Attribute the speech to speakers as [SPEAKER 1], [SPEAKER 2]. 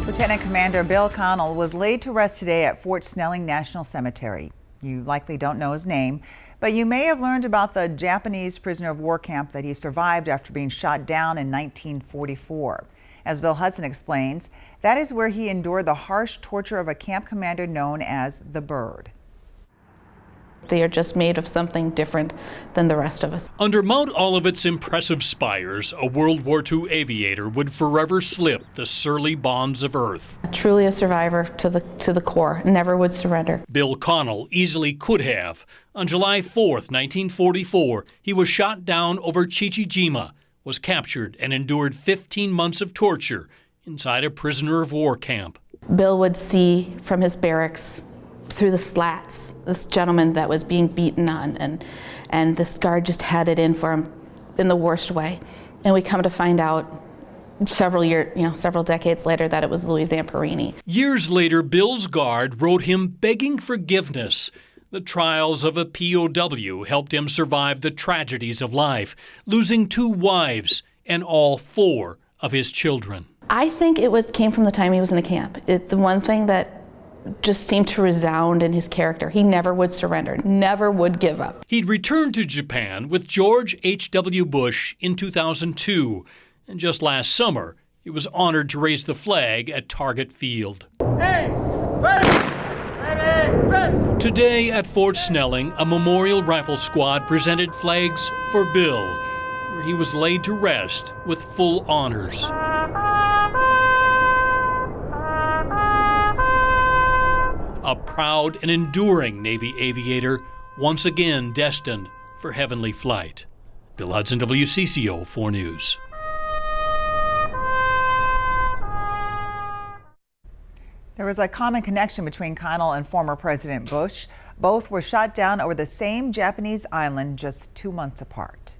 [SPEAKER 1] Lieutenant Commander Bill Connell was laid to rest today at Fort Snelling National Cemetery. You likely don't know his name, but you may have learned about the Japanese prisoner of war camp that he survived after being shot down in 1944. As Bill Hudson explains, that is where he endured the harsh torture of a camp commander known as the Bird.
[SPEAKER 2] They are just made of something different than the rest of us.
[SPEAKER 3] Under Mount Olivet's impressive spires, a World War II aviator would forever slip the surly bonds of Earth.
[SPEAKER 2] Truly a survivor to the core, never would surrender.
[SPEAKER 3] Bill Connell easily could have. On July 4th, 1944, he was shot down over Chichijima, was captured and endured 15 months of torture inside a prisoner of war camp.
[SPEAKER 2] Bill would see from his barracks through the slats this gentleman that was being beaten on, and this guard just had it in for him in the worst way. And we come to find out several decades later that it was Louis Zamperini.
[SPEAKER 3] Years later, Bill's guard wrote him begging forgiveness. The trials of a POW helped him survive the tragedies of life, losing 2 wives and all 4 of his children.
[SPEAKER 2] I think it came from the time he was in the camp. The one thing that just seemed to resound in his character. He never would surrender, never would give up.
[SPEAKER 3] He'd returned to Japan with George H.W. Bush in 2002, and just last summer, he was honored to raise the flag at Target Field. Hey, ready, set. Today at Fort Snelling, a memorial rifle squad presented flags for Bill, where he was laid to rest with full honors. A proud and enduring Navy aviator, once again destined for heavenly flight. Bill Hudson, WCCO 4 News.
[SPEAKER 1] There was a common connection between Connell and former President Bush. Both were shot down over the same Japanese island just 2 months apart.